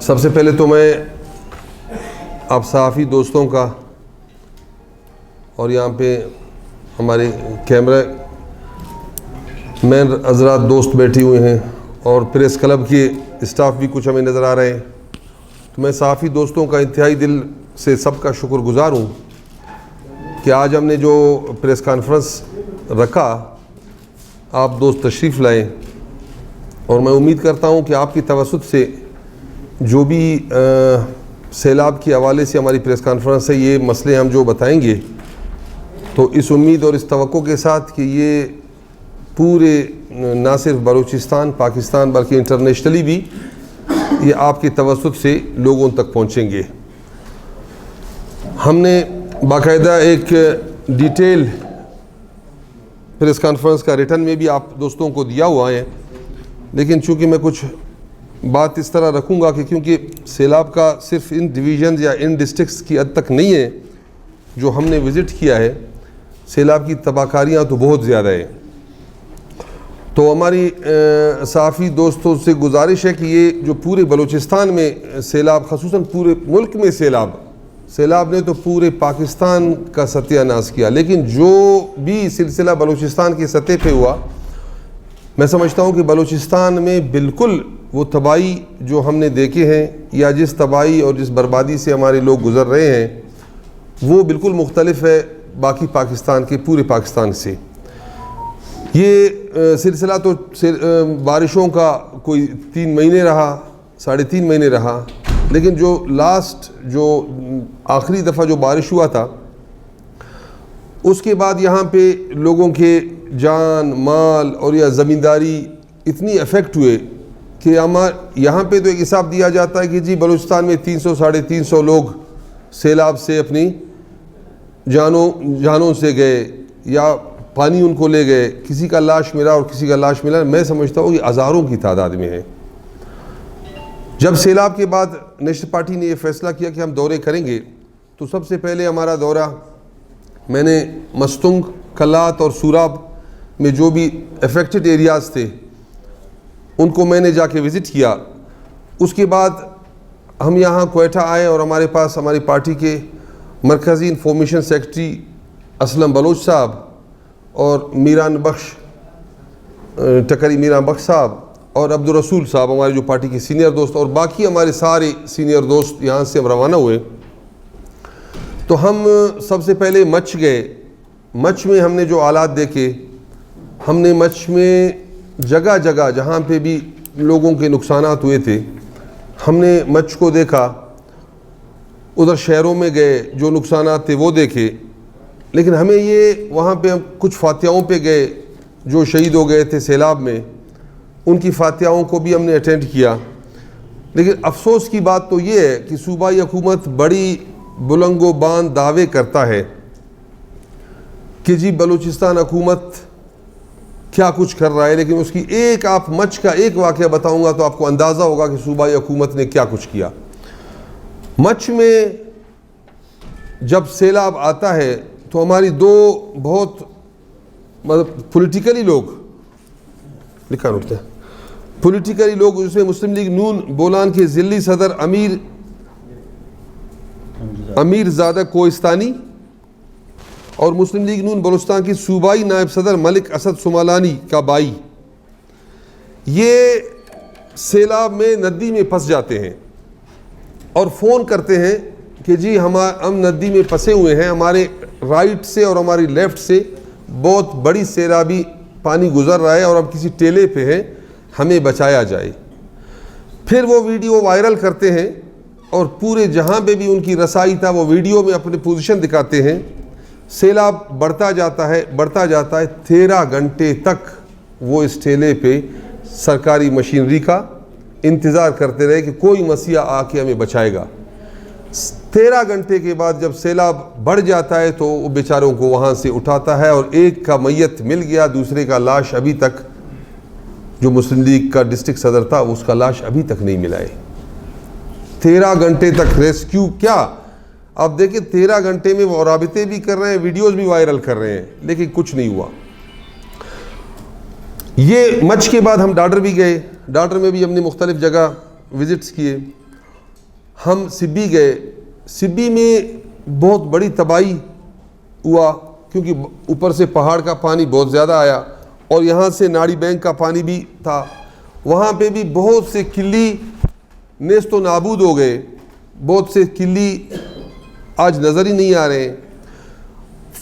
سب سے پہلے تو میں آپ صحافی دوستوں کا اور یہاں پہ ہمارے کیمرہ مین حضرات دوست بیٹھے ہوئے ہیں اور پریس کلب کے اسٹاف بھی کچھ ہمیں نظر آ رہے ہیں، تو میں صحافی دوستوں کا انتہائی دل سے سب کا شکر گزار ہوں کہ آج ہم نے جو پریس کانفرنس رکھا آپ دوست تشریف لائے، اور میں امید کرتا ہوں کہ آپ کی توسط سے جو بھی سیلاب کے حوالے سے ہماری پریس کانفرنس ہے، یہ مسئلے ہم جو بتائیں گے، تو اس امید اور اس توقع کے ساتھ کہ یہ پورے نہ صرف بلوچستان پاکستان بلکہ انٹرنیشنلی بھی یہ آپ کی توسط سے لوگوں تک پہنچیں گے۔ ہم نے باقاعدہ ایک ڈیٹیل پریس کانفرنس کا ریٹن میں بھی آپ دوستوں کو دیا ہوا ہے، لیکن چونکہ میں کچھ بات اس طرح رکھوں گا کہ کیونکہ سیلاب کا صرف ان ڈویژنز یا ان ڈسٹرکٹس کی حد تک نہیں ہے جو ہم نے وزٹ کیا ہے، سیلاب کی تباہ کاریاں تو بہت زیادہ ہیں، تو ہماری صحافی دوستوں سے گزارش ہے کہ یہ جو پورے بلوچستان میں سیلاب، خصوصاً پورے ملک میں سیلاب نے تو پورے پاکستان کا ستیہ ناش کیا، لیکن جو بھی سلسلہ بلوچستان کی سطح پہ ہوا، میں سمجھتا ہوں کہ بلوچستان میں بالکل وہ تباہی جو ہم نے دیکھے ہیں یا جس تباہی اور جس بربادی سے ہمارے لوگ گزر رہے ہیں وہ بالکل مختلف ہے باقی پاکستان کے پورے پاکستان سے۔ یہ سلسلہ تو بارشوں کا کوئی 3 مہینے رہا، 3.5 مہینے رہا، لیکن جو آخری دفعہ جو بارش ہوا تھا اس کے بعد یہاں پہ لوگوں کے جان مال اور یا زمینداری اتنی افیکٹ ہوئے کہ یہاں پہ تو ایک حساب دیا جاتا ہے کہ جی بلوچستان میں 300-350 لوگ سیلاب سے اپنی جانوں سے گئے یا پانی ان کو لے گئے، کسی کا لاش ملا اور کسی کا لاش ملا، میں سمجھتا ہوں کہ ہزاروں کی تعداد میں ہے۔ جب سیلاب کے بعد نیشنل پارٹی نے یہ فیصلہ کیا کہ ہم دورے کریں گے، تو سب سے پہلے ہمارا دورہ میں نے مستنگ، کلات اور سوراب میں جو بھی افیکٹڈ ایریاز تھے ان کو میں نے جا کے وزٹ کیا۔ اس کے بعد ہم یہاں کوئٹہ آئے اور ہمارے پاس ہماری پارٹی کے مرکزی انفارمیشن سیکرٹری اسلم بلوچ صاحب اور میران بخش ٹکری میران بخش صاحب اور عبدالرسول صاحب ہمارے جو پارٹی کے سینئر دوست اور باقی ہمارے سارے سینئر دوست یہاں سے ہم روانہ ہوئے، تو ہم سب سے پہلے مچ گئے۔ مچ میں ہم نے جو حالات دیکھے، ہم نے مچ میں جگہ جگہ جہاں پہ بھی لوگوں کے نقصانات ہوئے تھے ہم نے مچ کو دیکھا، ادھر شہروں میں گئے جو نقصانات تھے وہ دیکھے، لیکن ہمیں یہ وہاں پہ ہم کچھ فاتحوں پہ گئے جو شہید ہو گئے تھے سیلاب میں، ان کی فاتحوں کو بھی ہم نے اٹینڈ کیا۔ لیکن افسوس کی بات تو یہ ہے کہ صوبائی حکومت بڑی بلند و باند دعوے کرتا ہے کہ جی بلوچستان حکومت کیا کچھ کر رہا ہے، لیکن اس کی آپ مچ کا ایک واقعہ بتاؤں گا تو آپ کو اندازہ ہوگا کہ صوبائی حکومت نے کیا کچھ کیا۔ مچ میں جب سیلاب آتا ہے تو ہماری دو بہت پولیٹیکلی لوگ جس میں مسلم لیگ نون بولان کے ضلعی صدر امیر زادہ کوہستانی اور مسلم لیگ نون بلوچستان کی صوبائی نائب صدر ملک اسد سمالانی کا بھائی، یہ سیلاب میں ندی میں پھنس جاتے ہیں اور فون کرتے ہیں کہ جی ہم ندی میں پھنسے ہوئے ہیں، ہمارے رائٹ سے اور ہماری لیفٹ سے بہت بڑی سیلابی پانی گزر رہا ہے اور ہم کسی ٹیلے پہ ہیں، ہمیں بچایا جائے۔ پھر وہ ویڈیو وائرل کرتے ہیں اور پورے جہاں پہ بھی ان کی رسائی تھا وہ ویڈیو میں اپنی پوزیشن دکھاتے ہیں۔ سیلاب بڑھتا جاتا ہے 13 گھنٹے تک وہ اس ٹھیلے پہ سرکاری مشینری کا انتظار کرتے رہے کہ کوئی مسیح آ کے ہمیں بچائے گا۔ 13 گھنٹے کے بعد جب سیلاب بڑھ جاتا ہے تو وہ بیچاروں کو وہاں سے اٹھاتا ہے، اور ایک کا میت مل گیا، دوسرے کا لاش ابھی تک، جو مسلم لیگ کا ڈسٹرکٹ صدر تھا اس کا لاش ابھی تک نہیں ملا ہے۔ 13 گھنٹے تک ریسکیو کیا، آپ دیکھیں 13 گھنٹے میں وہ رابطے بھی کر رہے ہیں، ویڈیوز بھی وائرل کر رہے ہیں، لیکن کچھ نہیں ہوا۔ یہ مچ کے بعد ہم ڈاڈر بھی گئے، ڈاڈر میں بھی ہم نے مختلف جگہ وزٹس کیے. ہم سبی گئے. سبی میں بہت بڑی تباہی ہوا کیونکہ اوپر سے پہاڑ کا پانی بہت زیادہ آیا اور یہاں سے ناڑی بینک کا پانی بھی تھا. وہاں پہ بھی بہت سے قلی نیست و نابود ہو گئے. بہت سے قلی آج نظر ہی نہیں آ رہے ہیں.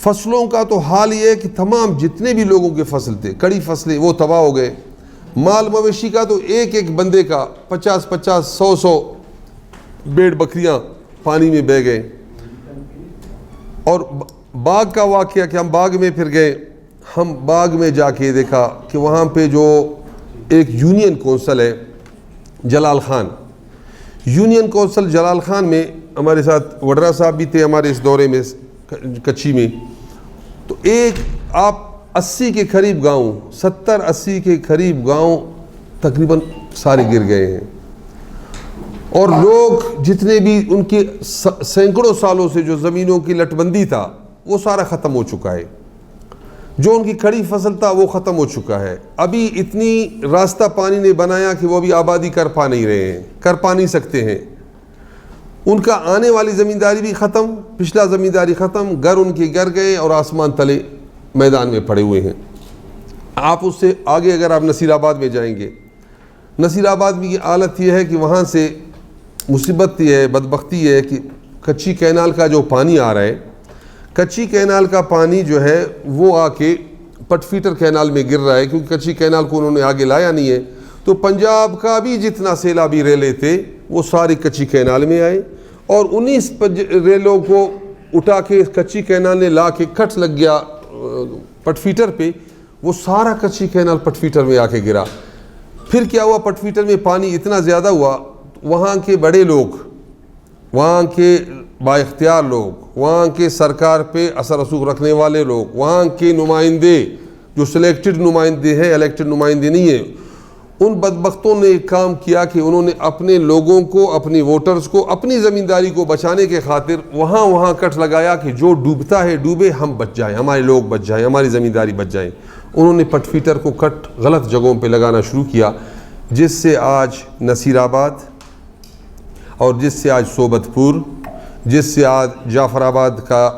فصلوں کا تو حال یہ ہے کہ تمام جتنے بھی لوگوں کے فصل تھے, کڑی فصلیں, وہ تباہ ہو گئے. مال مویشی کا تو ایک ایک بندے کا 50-50 100 بھیڑ بکریاں پانی میں بہہ گئے. اور باغ کا واقعہ کہ ہم باغ میں پھر گئے. ہم باغ میں جا کے دیکھا کہ وہاں پہ جو ایک یونین کونسل ہے جلال خان, یونین کونسل جلال خان میں ہمارے ساتھ وڈرا صاحب بھی تھے ہمارے اس دورے میں کچی میں. تو ایک آپ 80 کے قریب گاؤں, 70-80 کے قریب گاؤں تقریباً سارے گر گئے ہیں. اور لوگ جتنے بھی ان کے سینکڑوں سالوں سے جو زمینوں کی لٹ بندی تھا وہ سارا ختم ہو چکا ہے. جو ان کی کھڑی فصل تھا وہ ختم ہو چکا ہے. ابھی اتنی راستہ پانی نے بنایا کہ وہ ابھی آبادی کر پا نہیں رہے ہیں, کر پا نہیں سکتے ہیں. ان کا آنے والی زمینداری بھی ختم, پچھلا زمینداری ختم, گھر ان کے گر گئے اور آسمان تلے میدان میں پڑے ہوئے ہیں. آپ اس سے آگے اگر آپ نصیر آباد میں جائیں گے, نصیر آباد میں کی حالت یہ ہے کہ وہاں سے مصیبت یہ ہے, بدبختی یہ ہے کہ کچی کینال کا جو پانی آ رہا ہے, کچی کینال کا پانی جو ہے وہ آ کے پٹ فیٹر کینال میں گر رہا ہے کیونکہ کچی کینال کو انہوں نے آگے لایا نہیں ہے. تو پنجاب کا بھی جتنا سیلابی ریلے تھے وہ ساری کچی کینال میں آئے اور 19 ریلوں کو اٹھا کے کچی کینال نے لا کے کٹ لگ گیا پٹ فیٹر پہ. وہ سارا کچی کینال پٹ فیٹر میں آ کے گرا. پھر کیا ہوا, پٹ فیٹر میں پانی اتنا زیادہ ہوا, وہاں کے بڑے لوگ, وہاں کے با اختیار لوگ, وہاں کے سرکار پہ اثر رسوخ رکھنے والے لوگ, وہاں کے نمائندے جو سلیکٹڈ نمائندے ہیں, الیکٹڈ نمائندے نہیں ہیں, ان بدبختوں نے ایک کام کیا کہ انہوں نے اپنے لوگوں کو, اپنی ووٹرز کو, اپنی زمینداری کو بچانے کے خاطر وہاں کٹ لگایا کہ جو ڈوبتا ہے ڈوبے, ہم بچ جائیں, ہمارے لوگ بچ جائیں, ہماری زمینداری بچ جائیں. انہوں نے پٹ فیٹر کو کٹ غلط جگہوں پہ لگانا شروع کیا, جس سے آج نصیر آباد اور جس سے آج صوبت پور, جس سے آج جعفر آباد کا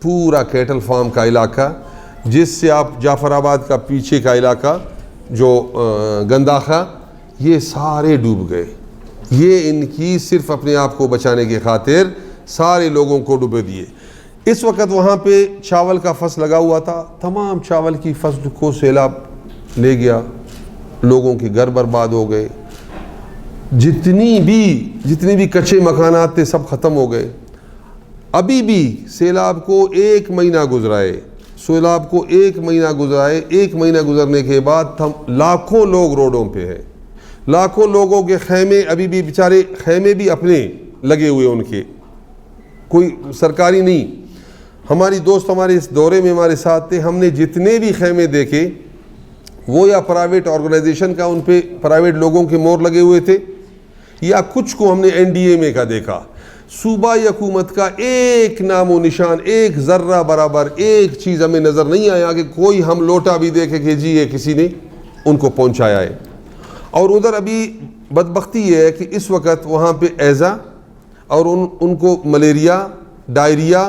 پورا کیٹل فارم کا علاقہ, جس سے آپ جعفر آباد کا پیچھے کا علاقہ جو گنداخا, یہ سارے ڈوب گئے. یہ ان کی صرف اپنے آپ کو بچانے کے خاطر سارے لوگوں کو ڈوبے دیے. اس وقت وہاں پہ چاول کا فصل لگا ہوا تھا, تمام چاول کی فصل کو سیلاب لے گیا, لوگوں کے گھر برباد ہو گئے, جتنی بھی کچے مکانات تھے سب ختم ہو گئے. ابھی بھی سیلاب کو 1 مہینہ گزرا ہے, سیلاب کو 1 مہینہ گزرا ہے. 1 مہینہ گزرنے کے بعد لاکھوں لوگ روڈوں پہ ہیں, لاکھوں لوگوں کے خیمے ابھی بھی, بیچارے خیمے بھی اپنے لگے ہوئے, ان کے کوئی سرکاری نہیں. ہماری دوست ہمارے اس دورے میں ہمارے ساتھ تھے, ہم نے جتنے بھی خیمے دیکھے وہ یا پرائیویٹ آرگنائزیشن کا, ان پہ پرائیویٹ لوگوں کے مور لگے ہوئے تھے, یا کچھ کو ہم نے NDA کا دیکھا. صوبائی حکومت کا ایک نام و نشان, ایک ذرہ برابر ایک چیز ہمیں نظر نہیں آیا کہ کوئی ہم لوٹا بھی دیکھے کہ جی یہ کسی نے ان کو پہنچایا ہے. اور ادھر ابھی بدبختی یہ ہے کہ اس وقت وہاں پہ ایزا اور ان کو ملیریا, ڈائریا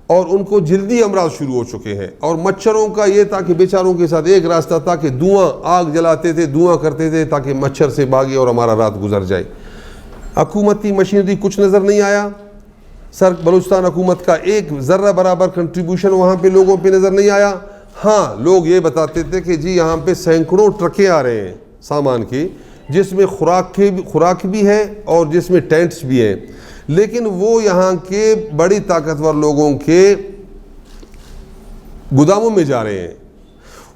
اور ان کو جلدی امراض شروع ہو چکے ہیں. اور مچھروں کا یہ تھا کہ بیچاروں کے ساتھ ایک راستہ تھا کہ دھواں, آگ جلاتے تھے, دھواں کرتے تھے تاکہ مچھر سے بھاگے اور ہمارا رات گزر جائے. حکومتی مشینری کچھ نظر نہیں آیا. بلوچستان حکومت کا ایک ذرہ برابر کنٹریبیوشن وہاں پہ لوگوں پہ نظر نہیں آیا. ہاں, لوگ یہ بتاتے تھے کہ جی یہاں پہ سینکڑوں ٹرکیں آ رہے ہیں سامان کی, جس میں خوراک بھی ہے اور جس میں ٹینٹس بھی ہیں, لیکن وہ یہاں کے بڑی طاقتور لوگوں کے گوداموں میں جا رہے ہیں.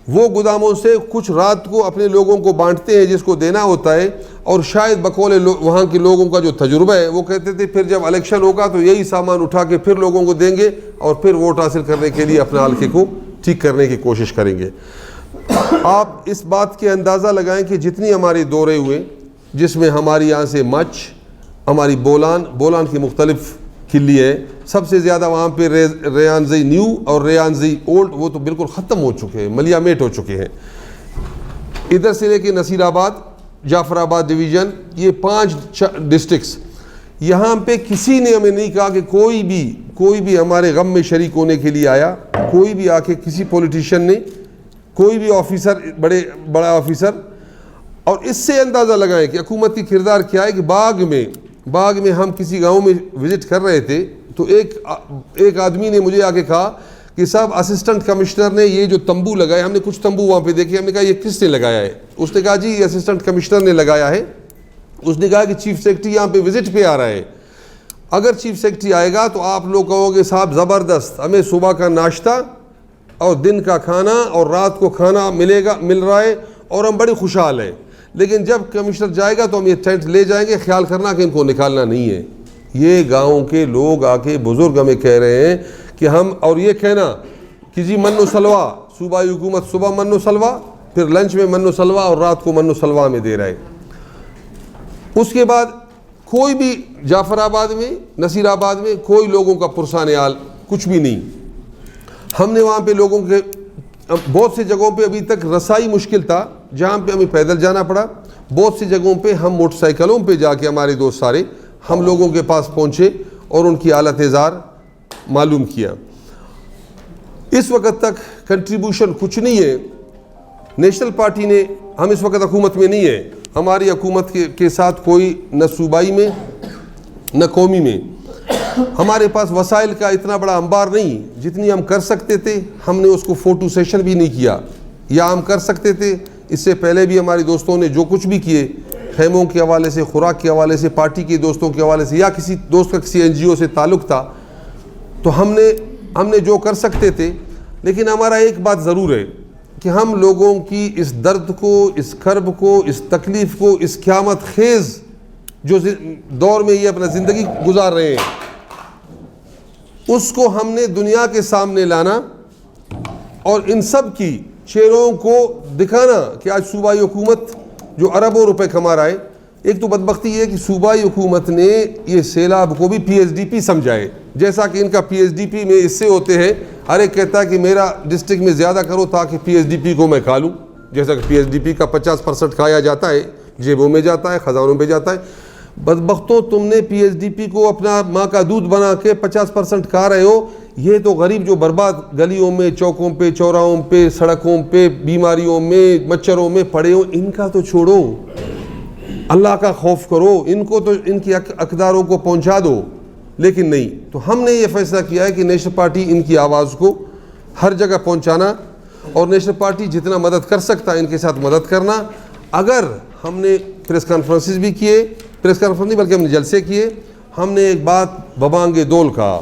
وہ گوداموں سے کچھ رات کو اپنے لوگوں کو بانٹتے ہیں جس کو دینا ہوتا ہے, اور شاید بقول وہاں کے لوگوں کا جو تجربہ ہے وہ کہتے تھے پھر جب الیکشن ہوگا تو یہی سامان اٹھا کے پھر لوگوں کو دیں گے اور پھر ووٹ حاصل کرنے کے لیے اپنے حلقے کو ٹھیک کرنے کی کوشش کریں گے. آپ اس بات کے اندازہ لگائیں کہ جتنی ہمارے دورے ہوئے, جس میں ہماری یہاں سے مچھ, ہماری بولان کی مختلف قلعے ہیں, سب سے زیادہ وہاں پہ ریانزی نیو اور ریانزی اولڈ, وہ تو بالکل ختم ہو چکے ہیں, ملیامیٹ ہو چکے ہیں. ادھر سے لے کے نصیر آباد جعفر آباد ڈویژن، یہ 5 ڈسٹرکٹس، یہاں پہ کسی نے ہمیں نہیں کہا کہ کوئی بھی ہمارے غم میں شریک ہونے کے لیے آیا، کوئی بھی آ کے کسی پولیٹیشین نے، کوئی بھی آفیسر، بڑا آفیسر. اور اس سے اندازہ لگائیں کہ حکومت کی کردار کیا ہے کہ باغ میں ہم کسی گاؤں میں وزٹ کر رہے تھے تو ایک آدمی نے مجھے آ کے کہا کہ صاحب اسسٹنٹ کمشنر نے یہ جو تمبو لگایا، ہم نے کچھ تمبو وہاں پہ دیکھے، ہم نے کہا یہ کس نے لگایا ہے؟ اس نے کہا جی یہ اسسٹنٹ کمشنر نے لگایا ہے. اس نے کہا کہ چیف سیکرٹری یہاں پہ وزٹ پہ آ رہا ہے، اگر چیف سیکرٹری آئے گا تو آپ لوگ کہو گے صاحب زبردست، ہمیں صبح کا ناشتہ اور دن کا کھانا اور رات کو کھانا مل رہا ہے اور ہم بڑے خوشحال ہیں. لیکن جب کمشنر جائے گا تو ہم یہ ٹینٹ لے جائیں گے، خیال کرنا کہ ان کو نکالنا نہیں ہے. یہ گاؤں کے لوگ آ کے بزرگ ہمیں کہہ رہے ہیں کہ ہم، اور یہ کہنا کہ جی من و سلوا، صوبائی حکومت صبح من و سلوا، پھر لنچ میں من و سلوا اور رات کو من و سلوا میں دے رہا ہے. اس کے بعد کوئی بھی جعفر آباد میں، نصیر آباد میں کوئی لوگوں کا پرسان حال کچھ بھی نہیں. ہم نے وہاں پہ لوگوں کے بہت سی جگہوں پہ ابھی تک رسائی مشکل تھا، جہاں پہ ہمیں پیدل جانا پڑا. بہت سی جگہوں پہ ہم موٹر سائیکلوں پہ جا کے، ہمارے دوست سارے ہم لوگوں کے پاس پہنچے اور ان کی حالت زار معلوم کیا. اس وقت تک کنٹریبیوشن کچھ نہیں ہے. نیشنل پارٹی نے، ہم اس وقت حکومت میں نہیں ہے، ہماری حکومت کے ساتھ کوئی نہ صوبائی میں نہ قومی میں، ہمارے پاس وسائل کا اتنا بڑا انبار نہیں جتنی ہم کر سکتے تھے. ہم نے اس کو فوٹو سیشن بھی نہیں کیا، یا ہم کر سکتے تھے. اس سے پہلے بھی ہمارے دوستوں نے جو کچھ بھی کیے، خیموں کے حوالے سے، خوراک کے حوالے سے، پارٹی کے دوستوں کے حوالے سے، یا کسی دوست کا کسی NGO سے تعلق تھا، تو ہم نے جو کر سکتے تھے. لیکن ہمارا ایک بات ضرور ہے کہ ہم لوگوں کی اس درد کو، اس کرب کو، اس تکلیف کو، اس قیامت خیز جو دور میں یہ اپنا زندگی گزار رہے ہیں، اس کو ہم نے دنیا کے سامنے لانا اور ان سب کی چہروں کو دکھانا کہ آج صوبائی حکومت جو اربوں روپے کما رہا ہے. ایک تو بدبختی یہ ہے کہ صوبائی حکومت نے یہ سیلاب کو بھی PSDP سمجھا ہے، جیسا کہ ان کا PSDP میں اس سے ہوتے ہیں، ہر ایک کہتا ہے کہ میرا ڈسٹرکٹ میں زیادہ کرو تاکہ PSDP کو میں کھا لوں. جیسا کہ PSDP کا 50% کھایا جاتا ہے، جیبوں میں جاتا ہے، خزانوں پہ جاتا ہے. بدبختوں، تم نے PSDP کو اپنا ماں کا دودھ بنا کے 50% کھا رہے ہو. یہ تو غریب جو برباد گلیوں میں، چوکوں پہ، چوراہوں پہ، سڑکوں پہ، بیماریوں میں، مچھروں میں پڑے ہو، ان کا تو چھوڑو، اللہ کا خوف کرو، ان کو تو ان کی اقداروں کو پہنچا دو. لیکن نہیں. تو ہم نے یہ فیصلہ کیا ہے کہ نیشنل پارٹی ان کی آواز کو ہر جگہ پہنچانا، اور نیشنل پارٹی جتنا مدد کر سکتا ہے ان کے ساتھ مدد کرنا. اگر ہم نے پریس کانفرنسز بھی کیے، پریس کانفرنس نہیں بلکہ ہم نے جلسے کیے. ہم نے ایک بات ببانگ دول کہا